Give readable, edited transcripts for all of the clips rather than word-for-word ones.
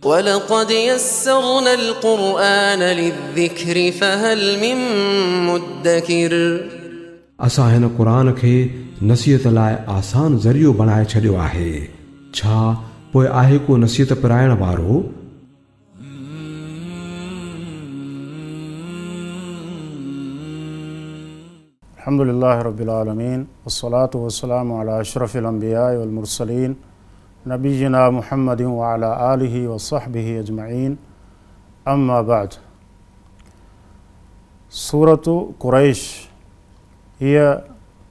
वलक़द यस्सरनल क़ुरआन लिज़्ज़िक्रि फ़हल मिन मुद्दकिर। असां हिन क़ुरान खे नसीहत लाइ आसान ज़रियो बणाए छॾियो आहे, छा पोइ आहे को नसीहत पिराइण वारो? अल्हम्दुलिल्लाहि रब्बिल आलमीन वस्सलातु वस्सलामु अला अशरफिल अंबियाइ वल मुरसलीन नबीना मुहम्मदिन व अला आलिहि व सहबिहि अजमईन, अम्मा बाद। सूरतु कुरैश हीअ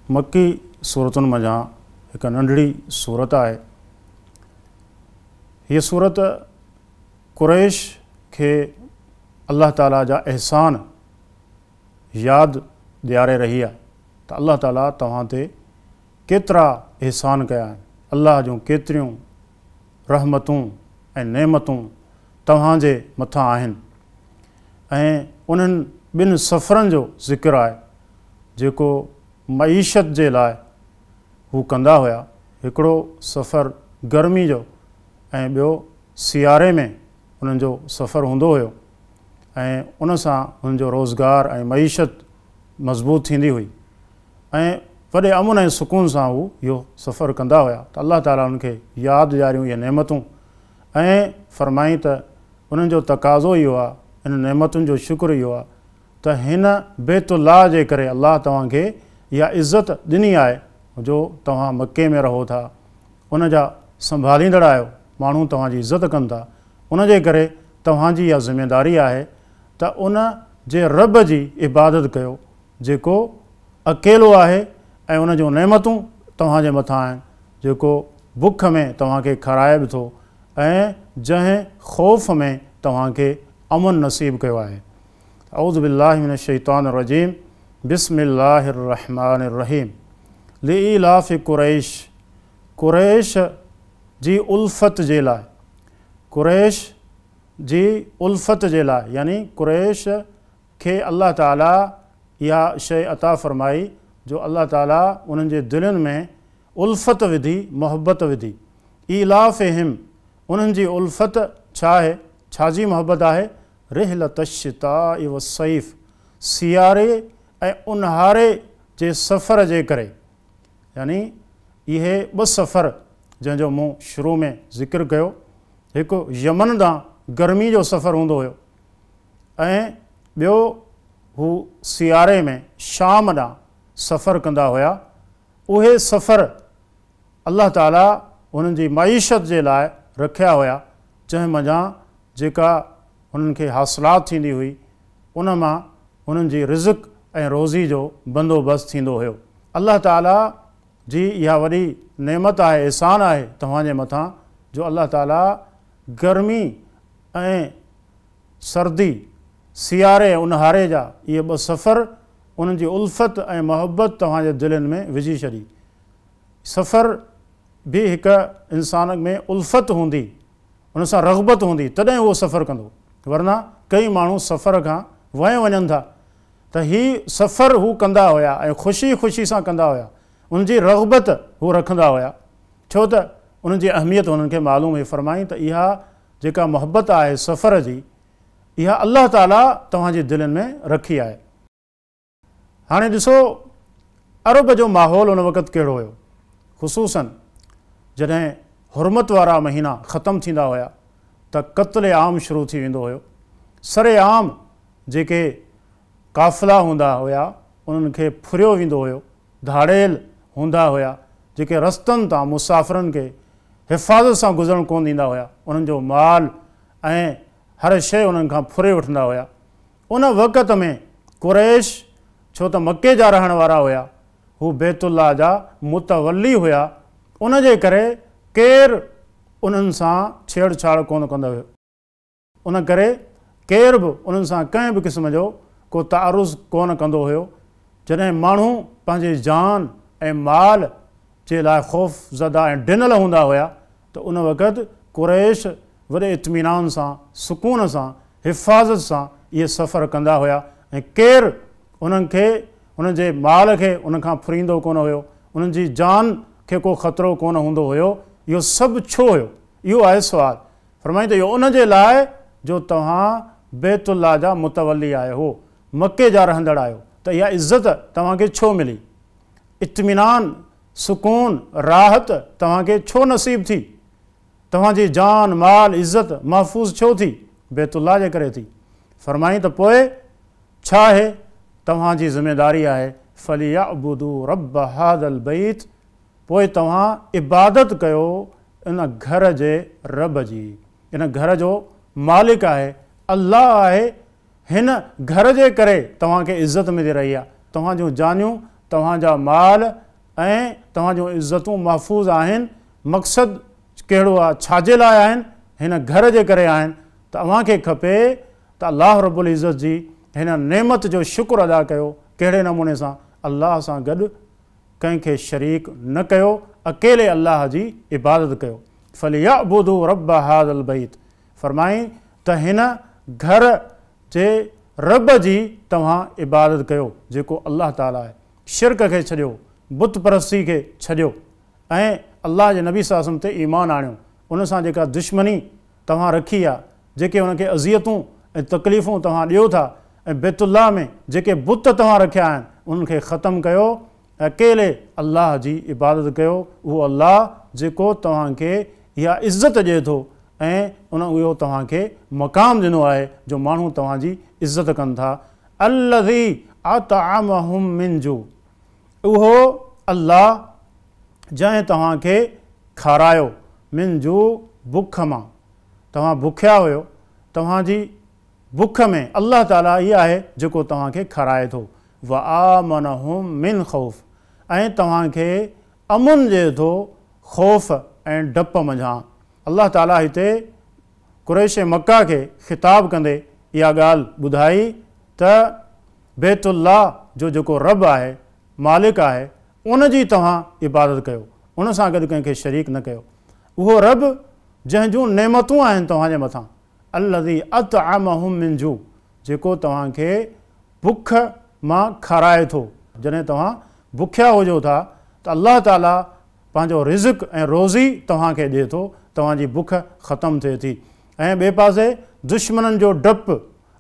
मक्की सूरतुनि मंझां हिकु नंढड़ी सूरत आहे। हीअ सूरत कुरैश खे अल्लाह ताला जा अहसान यादि ॾियारे रही आहे त अल्लाह ताला तव्हां ते केतिरा अहसान कया आहिनि, अल्लाह जूं केतिरियूं रहमतूं ऐं नेमतूं तव्हांजे मथां आहिनि। ऐं उन्हनि ॿिनि सफ़रनि जो ज़िक्र आहे जेको मईशत जे लाइ हू कंदा हुआ। हिकिड़ो सफ़र गर्मी जो ऐं ॿियो सियारे में उन्हनि जो सफ़र हूंदो हुयो ऐं उन सां उन्हनि जो रोज़गार ऐं मईशत मज़बूत थींदी हुई ऐं वॾे अमुन ऐं सुकून सां हू इहो सफ़र कंदा हुआ। त अल्लाह ताला उनखे यादि ॾियारियूं इहे नेमतूं ऐं फ़रमाई त उन्हनि जो तक़ाज़ो इहो आहे, इन नेमतुनि जो शुक्र इहो आहे त हिन बैतुल्लाह जे करे अल्लाह तव्हांखे इहा इज़त ॾिनी आहे जो तव्हां मके में रहो था, उन जा संभालींदड़ आहियो, माण्हू तव्हांजी इज़त कनि था। उन जे करे तव्हांजी इहा ज़िमेदारी आहे त उन जे रब जी इबादत कयो जेको अकेलो आहे ऐं उन जूं नेमतूं तव्हांजे मथां आहिनि, जेको बुख में तव्हांखे खाराए बि थो ऐं जंहिं ख़ौफ़ में तव्हांखे अमन नसीब कयो आहे। औज़ु बिल्लाहि मिनश शैतानिर रजीम, बिस्मिल्लाहिर रहमानिर रहीम। लिइलाफ़ि कुरैश, कुरैश जी उल्फ़त जे लाइ, कुरैश जी उल्फ़त जे लाइ यानी कुरैश खे अल्लाह ताला इहा शइ अता फ़रमाई जो अल्लाह ताला उन्हनि जे दिलनि में उल्फ़त विधी, मोहबत विधी। इलाफ़िहिम, उन्हनि जी उल्फ़त छा आहे, छाजी मोहबत आहे? रिहलतश्शिताइ वस्सैफ़, सियारे ऐं ऊन्हारे जे सफ़र जे करे। यानी इहे ॿ सफ़र जंहिंजो मूं शुरू में ज़िक्र कयो, हिकु यमन ॾांहुं गर्मी जो सफ़र हूंदो हुयो ऐं ॿियो हू सियारे में शाम ॾांहुं सफ़र कंदा हुआ। उहे सफ़र अल्लाह ताला उन्हनि जी मईशत जे लाइ रखिया हुआ, जंहिं मंझां जेका हुननि खे हासिलात थींदी हुई उन मां हुननि जी रिज़्क़ ऐं रोज़ी जो बंदोबस्तु थींदो हुयो। अल्लाह ताला जी इहा वॾी नेमत आहे, अहसान आहे तव्हांजे मथां जो अल्लाह ताला गर्मी ऐं सर्दी, सियारे ऐं ऊन्हारे जा इहे ॿ सफ़र उन्हनि जी उल्फ़त ऐं मोहबत तव्हांजे दिलनि में विझी छॾी। सफ़र बि हिकु इंसान में उल्फ़त हूंदी, उन सां रग़बत हूंदी तॾहिं उहो सफ़र कंदो, वरना कई माण्हू सफ़र खां वहीं वञनि था। त हीअ सफ़र हू कंदा हुआ ऐं ख़ुशी ख़ुशी सां कंदा हुआ, उनजी रग़बत हू रखंदा हुआ छो त उन्हनि जी अहमियत उन्हनि खे मालूम हुई। फ़रमाई त इहा जेका मोहबत आहे सफ़र जी, इहा अल्लाह ताला तव्हांजे दिलनि में रखी आहे। हाणे ॾिसो अरब जो माहौल उन वक़्तु कहिड़ो हुयो, ख़ुसूसन जॾहिं हुरमत वारा महीना ख़तमु थींदा हुआ त क़त्ल आम शुरू थी वेंदो हुयो। सरे आम जेके काफ़िला हूंदा हुआ उन्हनि खे फुरियो वेंदो हुयो, धाड़ेल हूंदा हुआ जेके रस्तनि तां मुसाफ़िरनि खे हिफ़ाज़त सां गुज़रणु कोन ॾींदा हुआ, उन्हनि जो माल ऐं हर शइ उन्हनि खां फुरे वठंदा हुआ। उन वक़्त में कुरैश छो त मके जा रहण वारा हुआ, हू बैतुल्लाह जा मुतवली हुआ, उन जे करे केरु उन्हनि सां छेड़छाड़ कोन कंदो हुयो। उन करे केरु बि उन्हनि सां कंहिं बि क़िस्म जो को तारुज़ कोन कंदो हुयो। जॾहिं माण्हू पंहिंजी जान ऐं माल जे लाइ ख़ौफ़ज़दा ऐं ॾिनल हूंदा हुआ त उन वक़्तु कुरैश वॾे इत्मीनान सां, सुकून सां, हिफ़ाज़त सां इहे सफ़र कंदा हुआ ऐं केरु उन्हनि खे उन्हनि जे माल खे उनखां फुरींदो कोन हुयो, उन्हनि जी जान खे को ख़तरो कोन हूंदो हुयो। इहो सभु छो हुयो? इहो आहे सुवालु। फरमाई त इहो उन जे लाइ जो तव्हां बैतुल्लाह जा मुतवली आहियो, मके जा रहंदड़ आहियो, त इहा इज़त तव्हांखे छो मिली? इत्मीनान, सुकून, राहत तव्हांखे छो नसीब थी? तव्हांजी जान, माल, इज़त महफ़ूज़ छो थी? बैतुल्लाह जे करे थी। फरमाई त पोइ छा आहे? तव्हांजी ज़िमेदारी आहे फलियअबुदू रब्ब हाज़ल बैत, पोइ तव्हां इबादत कयो इन घर जे रब जी। इन घर जो मालिक आहे, अल्लाह आहे। हिन घर जे करे तव्हांखे इज़त मिली रही आहे। तव्हां जूं जानियूं, तव्हांजा माल ऐं तव्हां जूं इज़तूं महफ़ूज़ आहिनि। मक़सदु कहिड़ो आहे, छाजे लाइ आहिनि? हिन घर जे करे आहिनि। तव्हांखे खपे त अल्लाह रब्बुल इज़्ज़त जी हिन नेमत जो शुक्र अदा कयो। कहिड़े नमूने सां? अल्लाह सां गॾु कंहिंखे शरीक न कयो, अकेले अल्लाह जी इबादत कयो। फलियअबुदू रब्ब हाज़ल बैत, फरमाई त हिन घर जे रब जी तव्हां इबादत कयो जेको अल्लाह ताला आहे। शिरक खे छॾियो, बुत परस्ती खे छॾियो ऐं अल्लाह जे नबी सल्लल्लाहु अलैहि वसल्लम ते ईमान आणियो। उन सां जेका दुश्मनी तव्हां रखी आहे, जेके उनखे अज़ियतूं ऐं तकलीफ़ूं तव्हां ॾियो था, ऐं बैतुल्लाह में जेके बुत तव्हां रखिया आहिनि उनखे ख़तमु कयो। अकेले अल्लाह जी इबादत कयो। उहो अल्लाह जेको तव्हांखे इहा इज़त ॾिए थो ऐं उहो तव्हांखे मक़ाम ॾिनो आहे जो माण्हू तव्हांजी इज़त कनि था। अल्लज़ी अतअमहुम मिन जू, उहो अल्लाह जंहिं तव्हांखे खारायो, मिन जू, बुख मां। तव्हां बुखिया हुयो, तव्हांजी बुख में अल्लाह ताला इहा आहे जेको तव्हांखे खाराए थो। व आमनहुम मिन ख़ौफ़, ऐं तव्हांखे अमुन ॾिए थो ख़ौफ़ ऐं डप मंझां। अल्लाह ताला हिते कुरैश मक्का खे ख़िताब कंदे इहा ॻाल्हि ॿुधाई त बैतुल्लाह जो जेको रब आहे, मालिक आहे, उन जी तव्हां इबादत कयो, उन सां गॾु कंहिंखे शरीक न कयो। उहो रब जंहिंजूं नेमतूं आहिनि तव्हांजे मथां, अल्लज़ी अतअमहुम मिन जू, जेको तव्हांखे बुख मां खाराए थो। जॾहिं तव्हां बुखिया हुजो था त अल्लाह ताला पंहिंजो रिज़्क़ ऐं रोज़ी तव्हांखे ॾिए थो, तव्हांजी बुख ख़तमु थिए थी। ऐं ॿिए पासे दुश्मननि जो डपु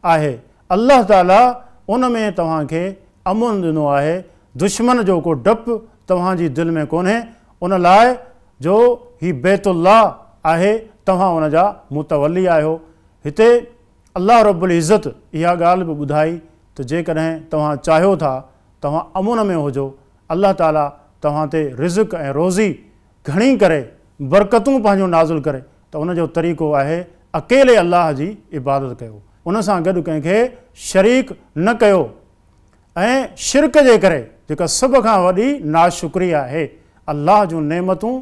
आहे, अल्लाह ताला उन में तव्हांखे अमुन ॾिनो आहे। दुश्मन जो को डपु तव्हांजी दिलि में कोन्हे, उन लाइ जो ही बैतुल्लाह आहे, तव्हां उन जा मुतवली आहियो। हिते अल्लाह रब्बुल इज़्ज़त इहा ॻाल्हि बि ॿुधाई त जेकॾहिं तव्हां चाहियो था तव्हां अमुन में हुजो, अल्लाह ताला तव्हां ते रिज़्क़ ऐं रोज़ी घणी करे, बरकतूं पंहिंजूं नाज़िल करे, त उनजो तरीक़ो आहे अकेले अल्लाह जी इबादत कयो, उन सां गॾु कंहिंखे शरीक न कयो। ऐं शिरक जे करे जेका सभ खां वॾी नाशुक्री आहे, अल्लाह जूं नेमतूं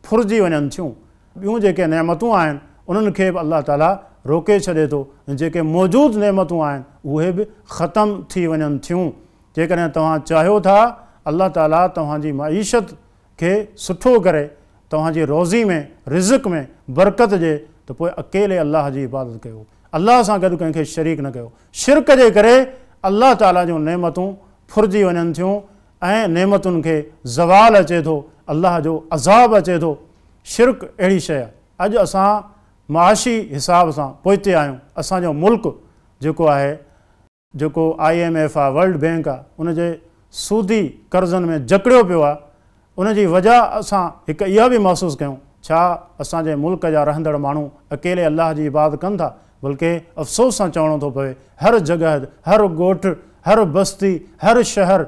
फुरिजी वञनि थियूं। ॿियूं जेके नेमतूं आहिनि उन्हनि खे बि अल्लाह ताला रोके छॾे थो, ऐं जेके मौजूदु नेमतूं आहिनि उहे बि ख़तमु थी वञनि थियूं। जेकॾहिं तव्हां चाहियो था अल्लाह ताला तव्हांजी मईशत खे सुठो करे, तव्हांजी रोज़ी में, रिज़्क़ में बरकत ॾिए, त पोइ अकेले अल्लाह जी इबादत कयो, अल्लाह सां गॾु कंहिंखे शरीक न कयो। शिरक जे करे अल्लाह ताला जूं नेमतूं फुरिजी वञनि थियूं ऐं नेमतुनि खे ज़वाल अचे थो, अल्लाह जो अज़ाब अचे थो। शिरक अहिड़ी शइ आहे। अॼु असां माशी हिसाब सां पोइते आहियूं। असांजो मुल्क जेको आहे, जेको IMF आहे, वर्ल्ड बैंक आहे, उनजे सूदी कर्ज़नि में जकड़ियो पियो आहे। उनजी वजह असां हिकु इहा बि महसूसु कयूं, छा असांजे मुल्क जा रहंदड़ माण्हू अकेले अल्लाह जी इबादत कनि था? बल्कि अफ़सोस सां चवणो थो पवे, हर जॻह, हर ॻोठ, हर बस्ती, हर शहर,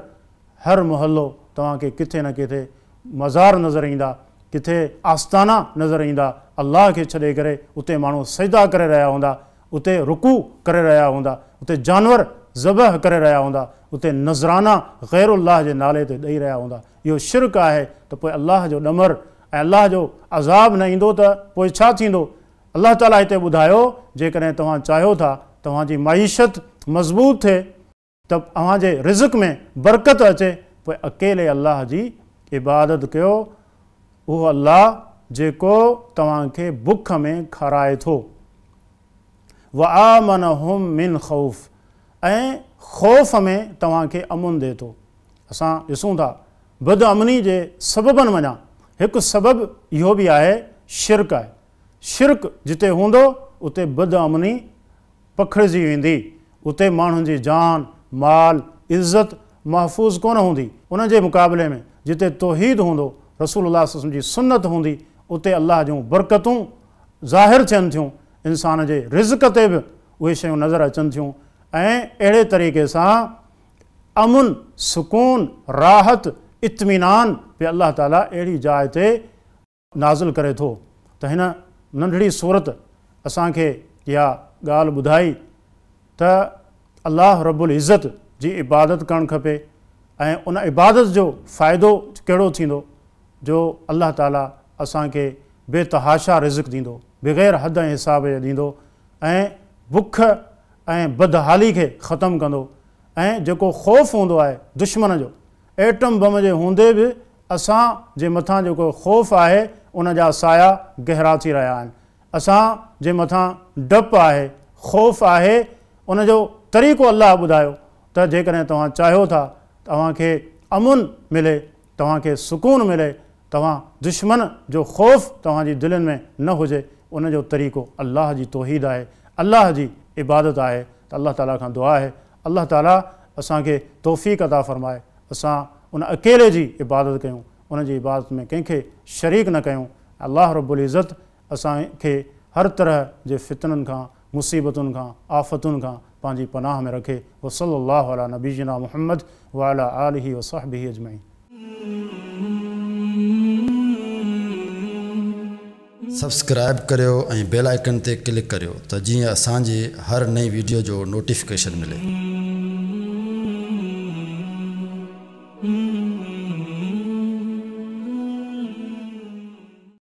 हर मुहल्लो तव्हांखे किथे न किथे मज़ार नज़र ईंदा, किथे आस्थाना नज़र ईंदा। अल्लाह खे छॾे करे उते माण्हू सजदा करे रहिया हूंदा, उते रुकू करे रहिया हूंदा, उते जानवर ज़बह करे रहिया हूंदा, उते नज़राना ग़ैरुल्लाह जे नाले ते ॾेई रहिया हूंदा। इहो शिरक आहे। त पोइ अल्लाह जो ॾमर ऐं अल्लाह जो अज़ाब न ईंदो त पोइ छा थींदो? अल्लाह ताला हिते ॿुधायो, जेकॾहिं तव्हां चाहियो था तव्हांजी मईशत मज़बूत थिए, त तव्हांजे रिज़्क़ में बरकत अचे, पोइ अकेले अल्लाह जी इबादत कयो। उहो अल्लाह जेको तव्हांखे बुख में खाराए थो। व आमनहुम मिन ख़ौफ़, ऐं ख़ौफ़ में तव्हांखे अमुन ॾिए थो। असां ॾिसूं था बदअमनी जे सबबनि वञा हिकु सबबु इहो बि आहे, शिरक आहे। शिरक जिते हूंदो उते बदअमनी पखिड़िजी वेंदी, उते माण्हुनि जी जान माल इज़त महफ़ूज़ कोन हूंदी। उन जे मुक़ाबले में जिते तौहीद हूंदो, रसूलुल्लाह सल्लल्लाहु अलैहि वसल्लम जी सुन्नत हूंदी, उते अल्लाह जूं बरकतूं ज़ाहिर थियनि थियूं, इंसान जे रिज़्क़ ते बि उहे शयूं नज़र अचनि थियूं। ऐं अहिड़े तरीक़े सां अमुन सुकून राहत इत्मीनान बि अल्लाह ताला अहिड़ी जाइ ते नाज़िल करे थो। त हिन नंढड़ी सूरत असांखे इहा ॻाल्हि ॿुधाई त अल्लाह रब्बुल इज़्ज़त जी इबादत करणु खपे ऐं उन इबादत जो फ़ाइदो कहिड़ो थींदो जो अल्लाह ताला असांखे बेतहाशा रिज़्क़ ॾींदो, बग़ैर हद ऐं हिसाब जे ॾींदो ऐं बुख ऐं बदहाली खे ख़तमु कंदो। ऐं जेको ख़ौफ़ हूंदो आहे दुश्मन जो, एटम बम जे हूंदे बि असां जे मथां जेको ख़ौफ़ आहे उन जा साया गहरा थी रहिया आहिनि। असां जे मथां डपु आहे, ख़ौफ़ आहे, उन जो तरीक़ो अल्लाह ॿुधायो त जेकॾहिं तव्हां चाहियो था तव्हांखे अमुन मिले, तव्हांखे सुकून मिले, तव्हां दुश्मन जो ख़ौफ़ तव्हांजी दिलनि में न हुजे, उन जो तरीक़ो अल्लाह जी तौहीद आहे, अल्लाह जी इबादत आहे। त अल्लाह ताला खां दुआ आहे अल्लाह ताला असांखे तौफ़ीक़ अता फ़रमाए, असां उन अकेले जी इबादत कयूं, उन जी इबादत में कंहिंखे शरीक न कयूं। अल्लाह रब्बुल इज़्ज़त असांखे हर तरह जे फितननि खां, मुसीबतुनि खां, आफ़तुनि खां पंहिंजी पनाह में रखे। व सल्लल्लाहु अला नबीना मुहम्मद व अला आलिहि व सहबिहि अजमईन। सब्सक्राइब करियो ऐं बेल आइकन ते क्लिक करियो त जीअं असांजी हर नई वीडियो जो नोटिफिकेशन मिले।